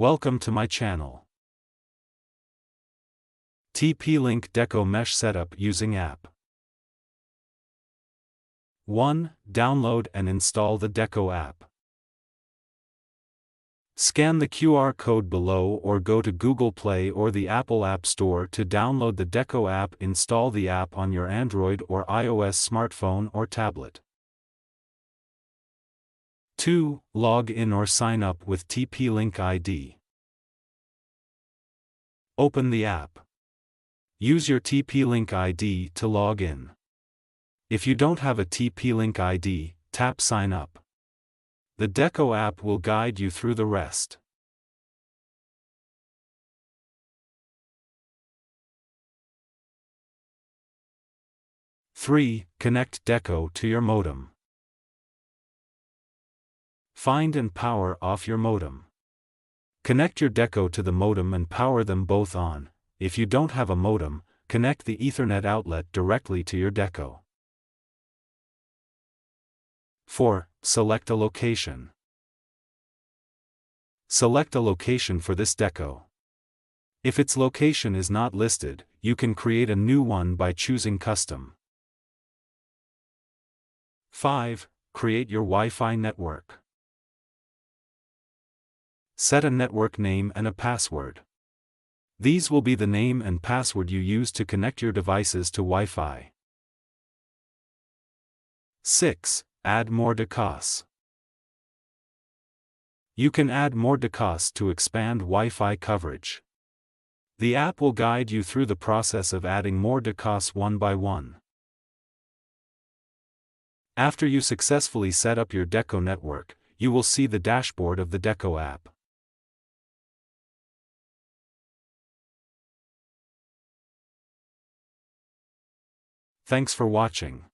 Welcome to my channel. TP-LINK Deco Mesh Setup using app. 1. Download and install the Deco app. Scan the QR code below or go to Google Play or the Apple App Store to download the Deco app. Install the app on your Android or iOS smartphone or tablet. 2. Log in or sign up with TP-LINK ID. Open the app. Use your TP-LINK ID to log in. If you don't have a TP-LINK ID, tap Sign Up. The Deco app will guide you through the rest. Three. Connect Deco to your modem. Find and power off your modem. Connect your Deco to the modem and power them both on. If you don't have a modem, connect the Ethernet outlet directly to your Deco. 4. Select a location. Select a location for this Deco. If its location is not listed, you can create a new one by choosing Custom. 5. Create your Wi-Fi network. Set a network name and a password. These will be the name and password you use to connect your devices to Wi-Fi. 6. Add more decos. You can add more decos to expand Wi-Fi coverage. The app will guide you through the process of adding more decos one by one. After you successfully set up your Deco network, you will see the dashboard of the Deco app. Thanks for watching.